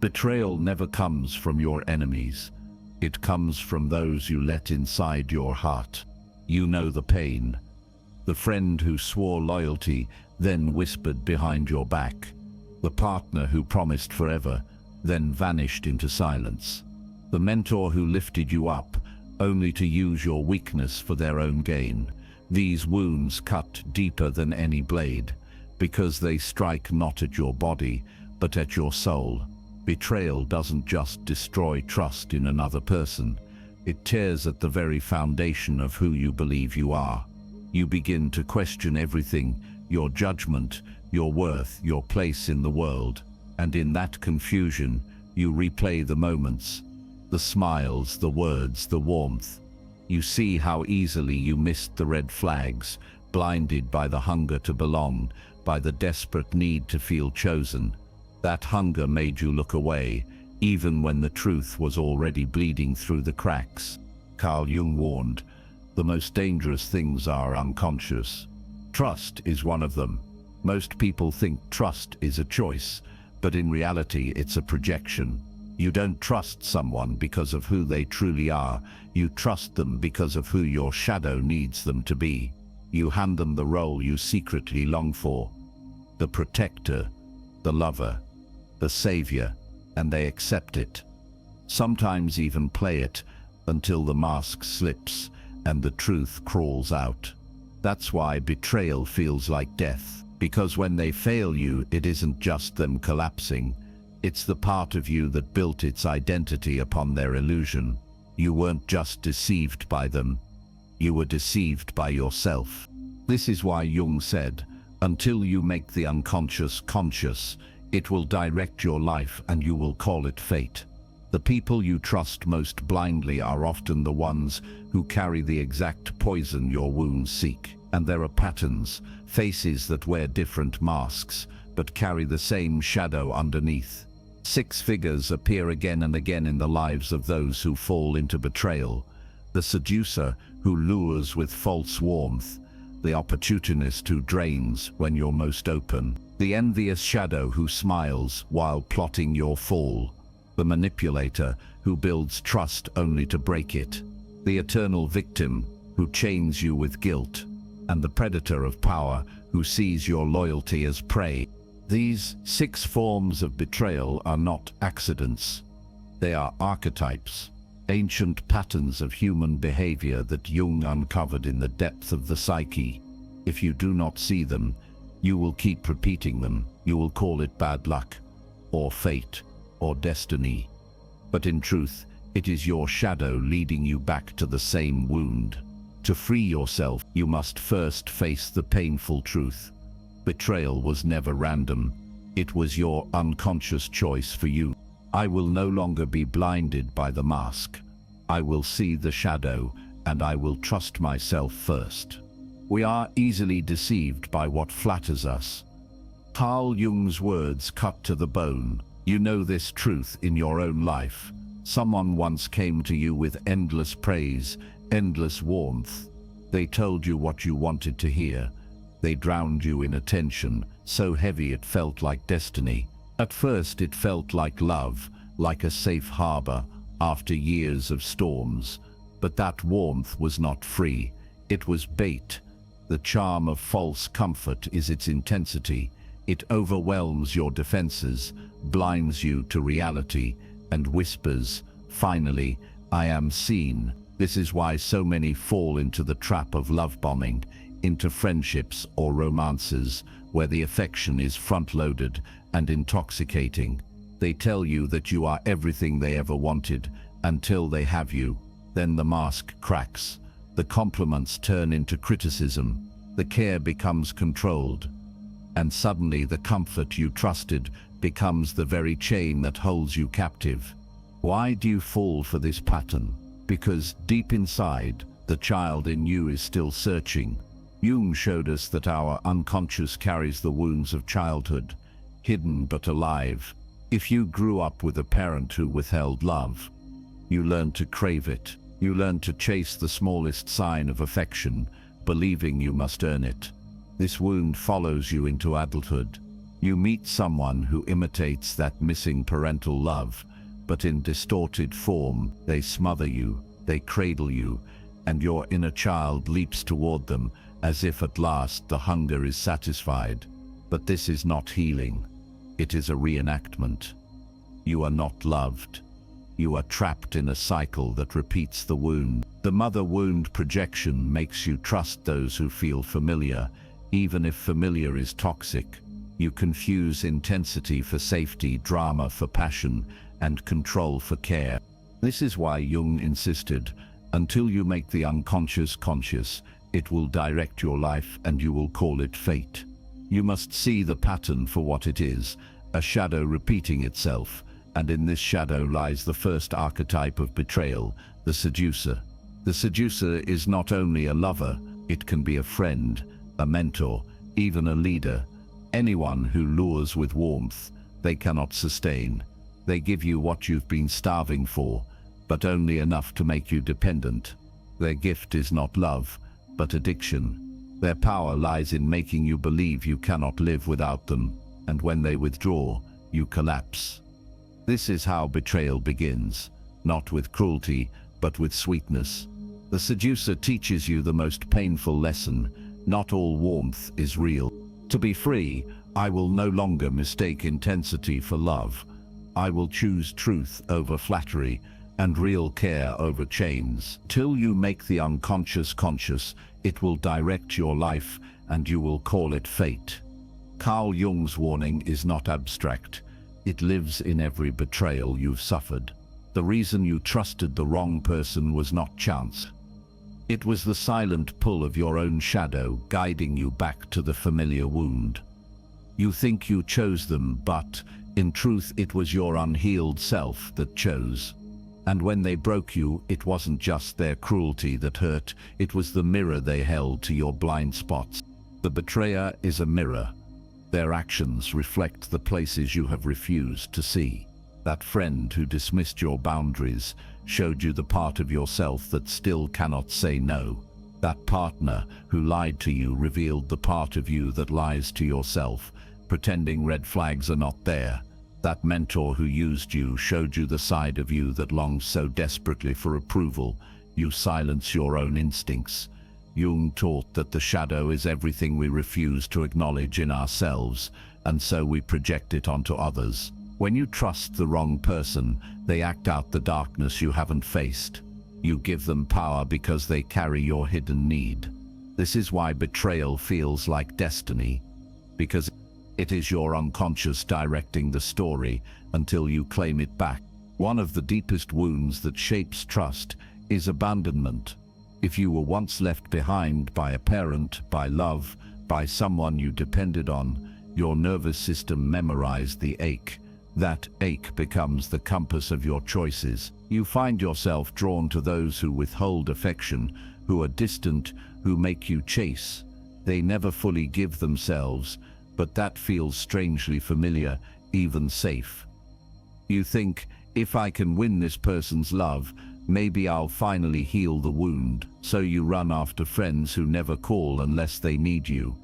Betrayal never comes from your enemies. It comes from those you let inside your heart. You know the pain. The friend who swore loyalty, then whispered behind your back. The partner who promised forever, then vanished into silence. The mentor who lifted you up, only to use your weakness for their own gain. These wounds cut deeper than any blade, because they strike not at your body, but at your soul. Betrayal doesn't just destroy trust in another person. It tears at the very foundation of who you believe you are. You begin to question everything, your judgment, your worth, your place in the world. And in that confusion, you replay the moments, the smiles, the words, the warmth. You see how easily you missed the red flags, blinded by the hunger to belong, by the desperate need to feel chosen. That hunger made you look away, even when the truth was already bleeding through the cracks. Carl Jung warned, the most dangerous things are unconscious. Trust is one of them. Most people think trust is a choice, but in reality it's a projection. You don't trust someone because of who they truly are. You trust them because of who your shadow needs them to be. You hand them the role you secretly long for. The protector, the lover, the savior, and they accept it. Sometimes even play it until the mask slips and the truth crawls out. That's why betrayal feels like death, because when they fail you, it isn't just them collapsing. It's the part of you that built its identity upon their illusion. You weren't just deceived by them, you were deceived by yourself. This is why Jung said, until you make the unconscious conscious, it will direct your life and you will call it fate. The people you trust most blindly are often the ones who carry the exact poison your wounds seek. And there are patterns, faces that wear different masks, but carry the same shadow underneath. Six figures appear again and again in the lives of those who fall into betrayal. The seducer who lures with false warmth. The opportunist who drains when you're most open. The envious shadow who smiles while plotting your fall. The manipulator who builds trust only to break it. The eternal victim who chains you with guilt. And the predator of power who sees your loyalty as prey. These 6 forms of betrayal are not accidents. They are archetypes, ancient patterns of human behavior that Jung uncovered in the depth of the psyche. If you do not see them, you will keep repeating them. You will call it bad luck, or fate, or destiny. But in truth, it is your shadow leading you back to the same wound. To free yourself, you must first face the painful truth. Betrayal was never random. It was your unconscious choice for you. I will no longer be blinded by the mask. I will see the shadow, and I will trust myself first. We are easily deceived by what flatters us. Carl Jung's words cut to the bone. You know this truth in your own life. Someone once came to you with endless praise, endless warmth. They told you what you wanted to hear. They drowned you in attention, so heavy it felt like destiny. At first it felt like love, like a safe harbor after years of storms. But that warmth was not free. It was bait. The charm of false comfort is its intensity. It overwhelms your defenses, blinds you to reality, and whispers, finally, I am seen. This is why so many fall into the trap of love bombing, into friendships or romances where the affection is front-loaded and intoxicating. They tell you that you are everything they ever wanted until they have you. Then the mask cracks. The compliments turn into criticism. The care becomes controlled. And suddenly the comfort you trusted becomes the very chain that holds you captive. Why do you fall for this pattern? Because deep inside, the child in you is still searching. Jung showed us that our unconscious carries the wounds of childhood, hidden but alive. If you grew up with a parent who withheld love, you learned to crave it. You learned to chase the smallest sign of affection, believing you must earn it. This wound follows you into adulthood. You meet someone who imitates that missing parental love, but in distorted form. They smother you, they cradle you, and your inner child leaps toward them as if at last the hunger is satisfied. But this is not healing. It is a reenactment. You are not loved. You are trapped in a cycle that repeats the wound. The mother wound projection makes you trust those who feel familiar, even if familiar is toxic. You confuse intensity for safety, drama for passion, and control for care. This is why Jung insisted, until you make the unconscious conscious, it will direct your life and you will call it fate. You must see the pattern for what it is, a shadow repeating itself, and in this shadow lies the first archetype of betrayal, the seducer. The seducer is not only a lover, it can be a friend, a mentor, even a leader. Anyone who lures with warmth, they cannot sustain. They give you what you've been starving for, but only enough to make you dependent. Their gift is not love, but addiction. Their power lies in making you believe you cannot live without them, and when they withdraw, you collapse. This is how betrayal begins, not with cruelty, but with sweetness. The seducer teaches you the most painful lesson: not all warmth is real. To be free, I will no longer mistake intensity for love. I will choose truth over flattery and real care over chains. Till you make the unconscious conscious, it will direct your life and you will call it fate. Carl Jung's warning is not abstract. It lives in every betrayal you've suffered. The reason you trusted the wrong person was not chance. It was the silent pull of your own shadow guiding you back to the familiar wound. You think you chose them, but in truth it was your unhealed self that chose. And when they broke you, it wasn't just their cruelty that hurt, it was the mirror they held to your blind spots. The betrayer is a mirror. Their actions reflect the places you have refused to see. That friend who dismissed your boundaries showed you the part of yourself that still cannot say no. That partner who lied to you revealed the part of you that lies to yourself, pretending red flags are not there. That mentor who used you showed you the side of you that longs so desperately for approval. You silence your own instincts. Jung taught that the shadow is everything we refuse to acknowledge in ourselves, and so we project it onto others. When you trust the wrong person, they act out the darkness you haven't faced. You give them power because they carry your hidden need. This is why betrayal feels like destiny, because it is your unconscious directing the story until you claim it back. One of the deepest wounds that shapes trust is abandonment. If you were once left behind by a parent, by love, by someone you depended on, your nervous system memorized the ache. That ache becomes the compass of your choices. You find yourself drawn to those who withhold affection, who are distant, who make you chase. They never fully give themselves, but that feels strangely familiar, even safe. You think, if I can win this person's love, maybe I'll finally heal the wound. So you run after friends who never call unless they need you.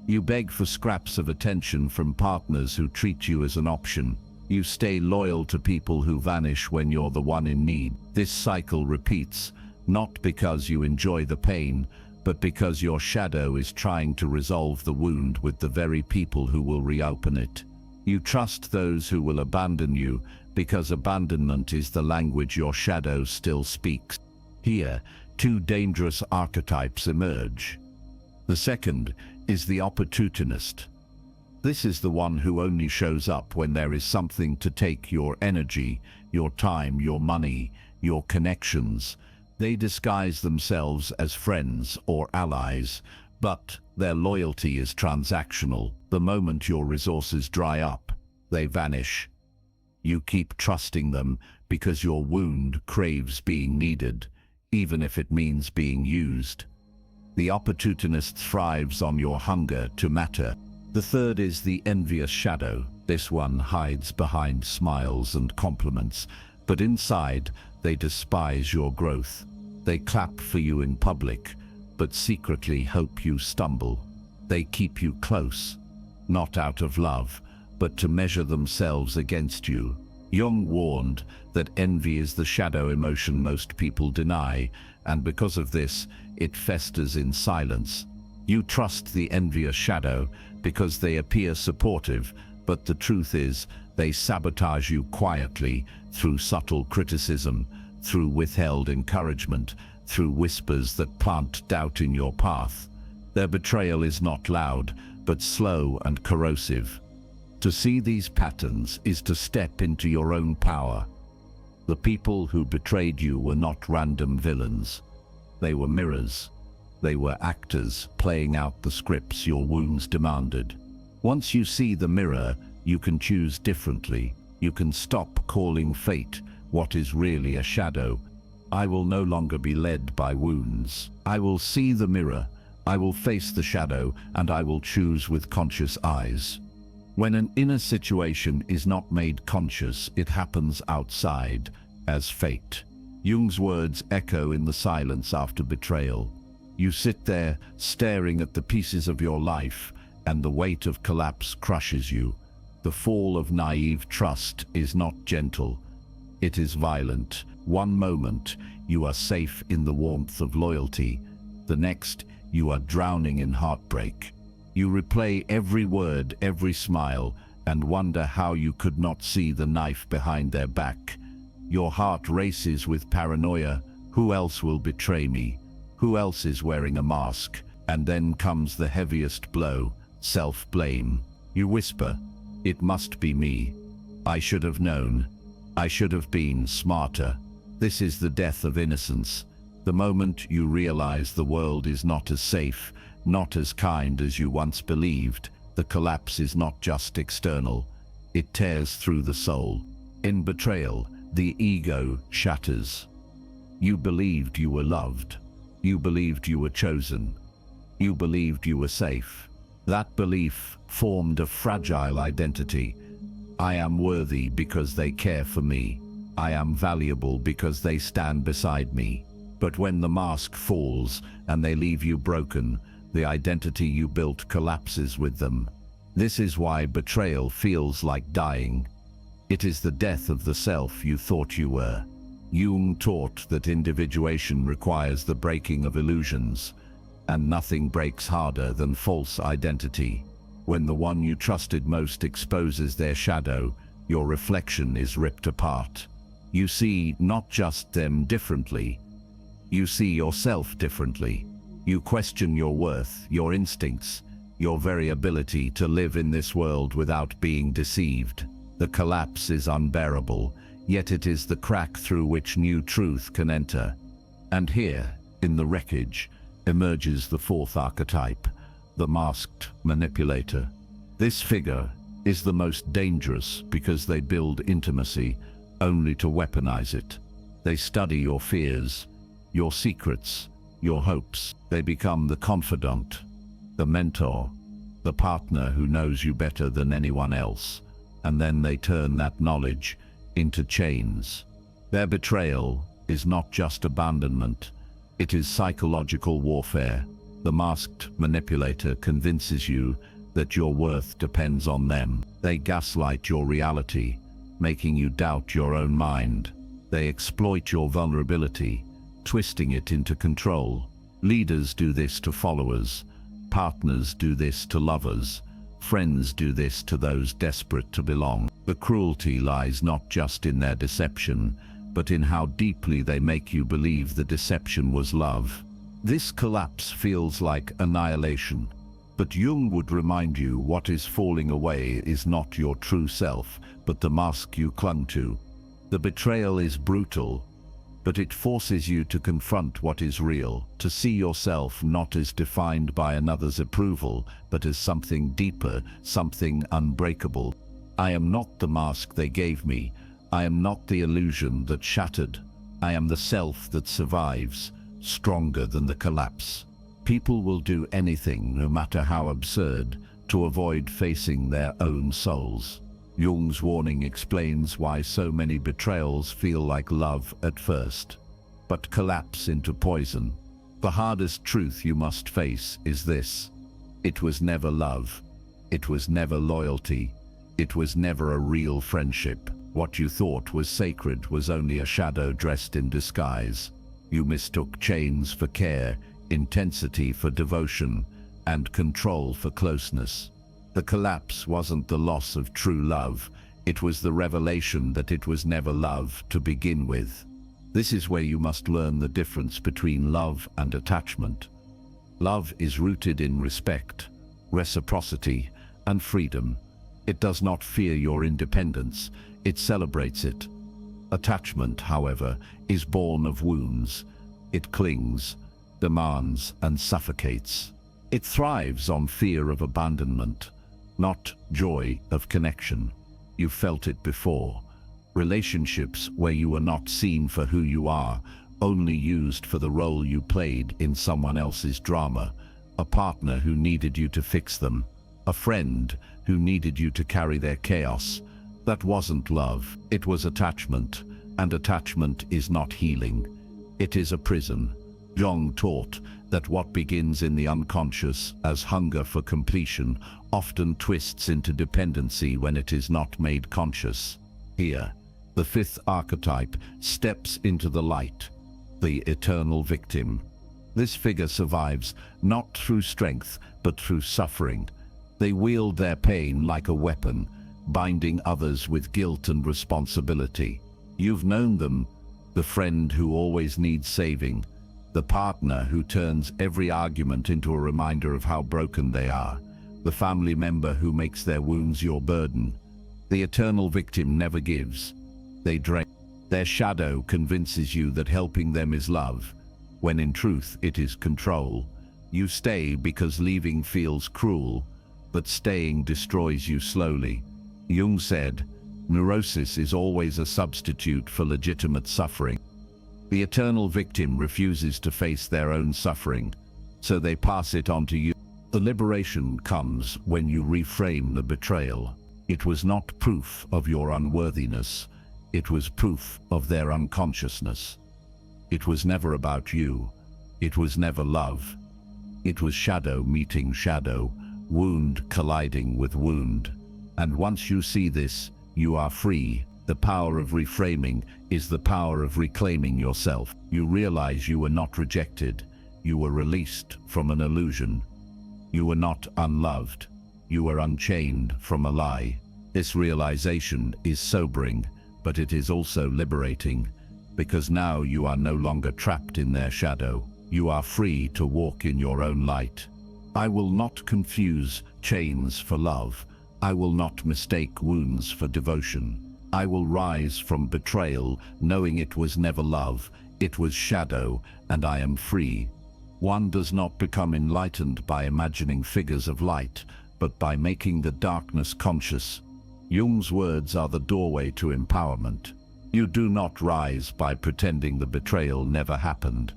You beg for scraps of attention from partners who treat you as an option. You stay loyal to people who vanish when you're the one in need. This cycle repeats, not because you enjoy the pain, but because your shadow is trying to resolve the wound with the very people who will reopen it. You trust those who will abandon you because abandonment is the language your shadow still speaks. Here, two dangerous archetypes emerge. The second is the opportunist. This is the one who only shows up when there is something to take your energy, your time, your money, your connections. They disguise themselves as friends or allies, but their loyalty is transactional. The moment your resources dry up, they vanish. You keep trusting them because your wound craves being needed, even if it means being used. The opportunist thrives on your hunger to matter. The third is the envious shadow. This one hides behind smiles and compliments, but inside they despise your growth. They clap for you in public, but secretly hope you stumble. They keep you close, not out of love, but to measure themselves against you. Jung warned that envy is the shadow emotion most people deny, and because of this, it festers in silence. You trust the envious shadow because they appear supportive, but the truth is, they sabotage you quietly through subtle criticism, through withheld encouragement, through whispers that plant doubt in your path. Their betrayal is not loud, but slow and corrosive. To see these patterns is to step into your own power. The people who betrayed you were not random villains. They were mirrors. They were actors playing out the scripts your wounds demanded. Once you see the mirror, you can choose differently. You can stop calling fate what is really a shadow. I will no longer be led by wounds. I will see the mirror. I will face the shadow, and I will choose with conscious eyes. When an inner situation is not made conscious, it happens outside, as fate. Jung's words echo in the silence after betrayal. You sit there, staring at the pieces of your life, and the weight of collapse crushes you. The fall of naive trust is not gentle. It is violent. One moment, you are safe in the warmth of loyalty. The next, you are drowning in heartbreak. You replay every word, every smile, and wonder how you could not see the knife behind their back. Your heart races with paranoia. Who else will betray me? Who else is wearing a mask? And then comes the heaviest blow, self-blame. You whisper, "It must be me. I should have known. I should have been smarter." This is the death of innocence. The moment you realize the world is not as safe, not as kind as you once believed, the collapse is not just external. It tears through the soul. In betrayal, the ego shatters. You believed you were loved. You believed you were chosen. You believed you were safe. That belief formed a fragile identity. I am worthy because they care for me. I am valuable because they stand beside me. But when the mask falls and they leave you broken, the identity you built collapses with them. This is why betrayal feels like dying. It is the death of the self you thought you were. Jung taught that individuation requires the breaking of illusions, and nothing breaks harder than false identity. When the one you trusted most exposes their shadow, your reflection is ripped apart. You see not just them differently, you see yourself differently. You question your worth, your instincts, your very ability to live in this world without being deceived. The collapse is unbearable, yet it is the crack through which new truth can enter. And here, in the wreckage, emerges the fourth archetype, the Masked Manipulator. This figure is the most dangerous because they build intimacy only to weaponize it. They study your fears, your secrets, your hopes. They become the confidant, the mentor, the partner who knows you better than anyone else. And then they turn that knowledge into chains. Their betrayal is not just abandonment, it is psychological warfare. The Masked Manipulator convinces you that your worth depends on them. They gaslight your reality, making you doubt your own mind. They exploit your vulnerability, twisting it into control. Leaders do this to followers, partners do this to lovers, friends do this to those desperate to belong. The cruelty lies not just in their deception, but in how deeply they make you believe the deception was love. This collapse feels like annihilation, but Jung would remind you what is falling away is not your true self, but the mask you clung to. The betrayal is brutal, but it forces you to confront what is real, to see yourself not as defined by another's approval, but as something deeper, something unbreakable. I am not the mask they gave me. I am not the illusion that shattered. I am the self that survives, stronger than the collapse. People will do anything, no matter how absurd, to avoid facing their own souls. Jung's warning explains why so many betrayals feel like love at first, but collapse into poison. The hardest truth you must face is this: it was never love. It was never loyalty. It was never a real friendship. What you thought was sacred was only a shadow dressed in disguise. You mistook chains for care, intensity for devotion, and control for closeness. The collapse wasn't the loss of true love. It was the revelation that it was never love to begin with. This is where you must learn the difference between love and attachment. Love is rooted in respect, reciprocity, and freedom. It does not fear your independence, it celebrates it. Attachment, however, is born of wounds. It clings, demands, and suffocates. It thrives on fear of abandonment, not joy of connection. You felt it before. Relationships where you were not seen for who you are, only used for the role you played in someone else's drama. A partner who needed you to fix them. A friend who needed you to carry their chaos. That wasn't love, it was attachment, and attachment is not healing. It is a prison. Jung taught that what begins in the unconscious as hunger for completion often twists into dependency when it is not made conscious. Here, the fifth archetype steps into the light, the eternal victim. This figure survives not through strength, but through suffering. They wield their pain like a weapon, binding others with guilt and responsibility. You've known them, the friend who always needs saving, the partner who turns every argument into a reminder of how broken they are, the family member who makes their wounds your burden. The eternal victim never gives. They drain. Their shadow convinces you that helping them is love, when in truth it is control. You stay because leaving feels cruel, but staying destroys you slowly. Jung said, neurosis is always a substitute for legitimate suffering. The eternal victim refuses to face their own suffering, so they pass it on to you. The liberation comes when you reframe the betrayal. It was not proof of your unworthiness, it was proof of their unconsciousness. It was never about you, it was never love. It was shadow meeting shadow, wound colliding with wound. And once you see this, you are free. The power of reframing is the power of reclaiming yourself. You realize you were not rejected. You were released from an illusion. You were not unloved. You were unchained from a lie. This realization is sobering, but it is also liberating, because now you are no longer trapped in their shadow. You are free to walk in your own light. I will not confuse chains for love. I will not mistake wounds for devotion. I will rise from betrayal, knowing it was never love, it was shadow, and I am free. One does not become enlightened by imagining figures of light, but by making the darkness conscious. Jung's words are the doorway to empowerment. You do not rise by pretending the betrayal never happened.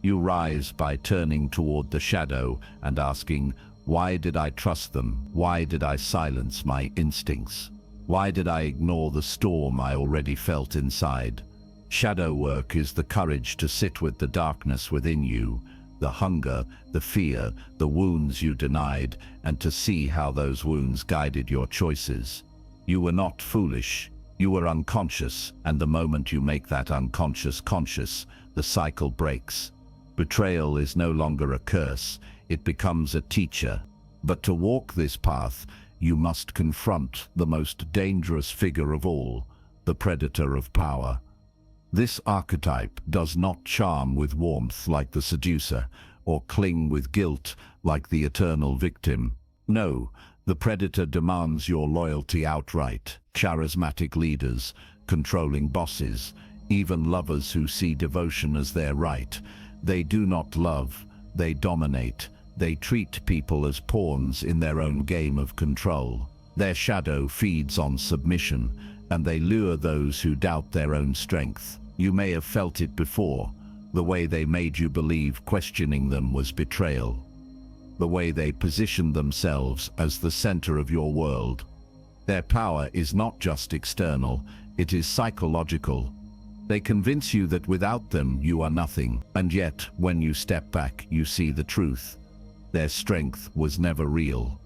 You rise by turning toward the shadow and asking, why did I trust them? Why did I silence my instincts? Why did I ignore the storm I already felt inside? Shadow work is the courage to sit with the darkness within you, the hunger, the fear, the wounds you denied, and to see how those wounds guided your choices. You were not foolish, you were unconscious, and the moment you make that unconscious conscious, the cycle breaks. Betrayal is no longer a curse, it becomes a teacher. But to walk this path, you must confront the most dangerous figure of all, the predator of power. This archetype does not charm with warmth like the seducer, or cling with guilt like the eternal victim. No, the predator demands your loyalty outright. Charismatic leaders, controlling bosses, even lovers who see devotion as their right. They do not love, they dominate. They treat people as pawns in their own game of control. Their shadow feeds on submission, and they lure those who doubt their own strength. You may have felt it before, the way they made you believe questioning them was betrayal. The way they positioned themselves as the center of your world. Their power is not just external, it is psychological. They convince you that without them you are nothing, and yet when you step back you see the truth. Their strength was never real.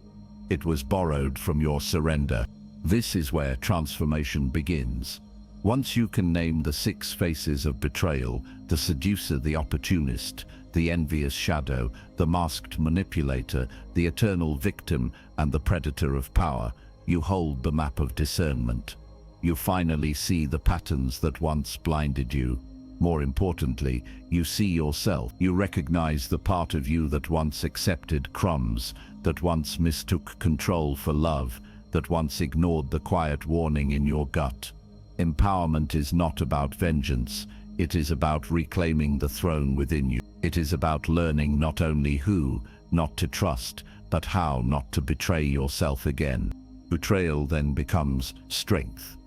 It was borrowed from your surrender. This is where transformation begins. Once you can name the 6 faces of betrayal, the seducer, the opportunist, the envious shadow, the masked manipulator, the eternal victim, and the predator of power, you hold the map of discernment. You finally see the patterns that once blinded you. More importantly, you see yourself. You recognize the part of you that once accepted crumbs, that once mistook control for love, that once ignored the quiet warning in your gut. Empowerment is not about vengeance. It is about reclaiming the throne within you. It is about learning not only who not to trust, but how not to betray yourself again. Betrayal then becomes strength.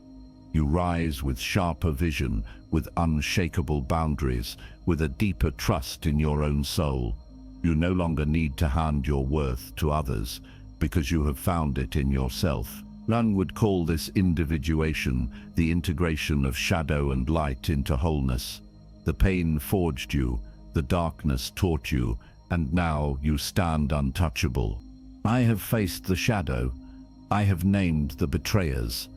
You rise with sharper vision, with unshakable boundaries, with a deeper trust in your own soul. You no longer need to hand your worth to others, because you have found it in yourself. Jung would call this individuation, the integration of shadow and light into wholeness. The pain forged you, the darkness taught you, and now you stand untouchable. I have faced the shadow. I have named the betrayers.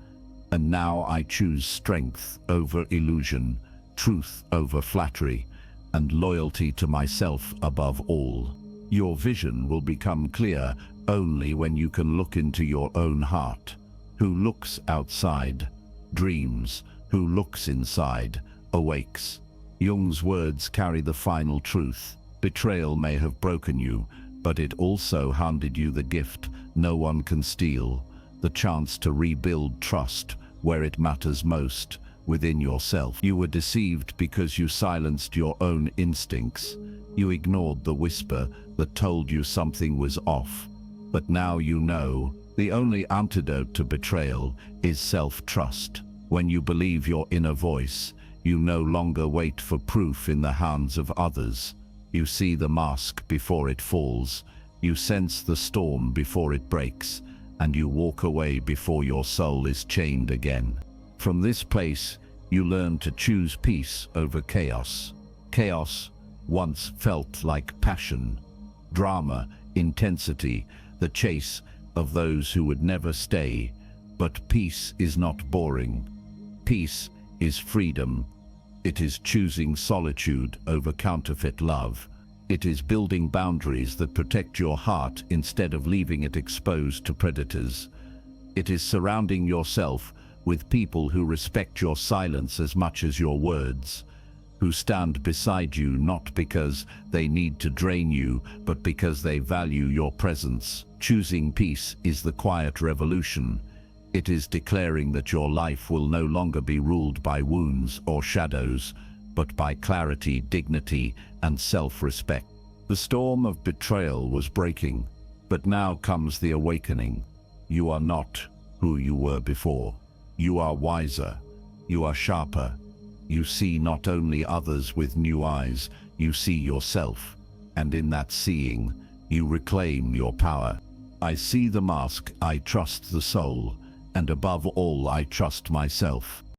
And now I choose strength over illusion, truth over flattery, and loyalty to myself above all. Your vision will become clear only when you can look into your own heart. Who looks outside, dreams. Who looks inside, awakes. Jung's words carry the final truth. Betrayal may have broken you, but it also handed you the gift no one can steal, the chance to rebuild trust where it matters most, within yourself. You were deceived because you silenced your own instincts. You ignored the whisper that told you something was off. But now you know, the only antidote to betrayal is self-trust. When you believe your inner voice, you no longer wait for proof in the hands of others. You see the mask before it falls. You sense the storm before it breaks, and you walk away before your soul is chained again. From this place, you learn to choose peace over chaos. Chaos once felt like passion, drama, intensity, the chase of those who would never stay. But peace is not boring. Peace is freedom. It is choosing solitude over counterfeit love. It is building boundaries that protect your heart instead of leaving it exposed to predators. It is surrounding yourself with people who respect your silence as much as your words, who stand beside you not because they need to drain you, but because they value your presence. Choosing peace is the quiet revolution. It is declaring that your life will no longer be ruled by wounds or shadows, but by clarity, dignity, and self-respect. The storm of betrayal was breaking, but now comes the awakening. You are not who you were before. You are wiser. You are sharper. You see not only others with new eyes, you see yourself. And in that seeing, you reclaim your power. I see the mask, I trust the soul, and above all I trust myself.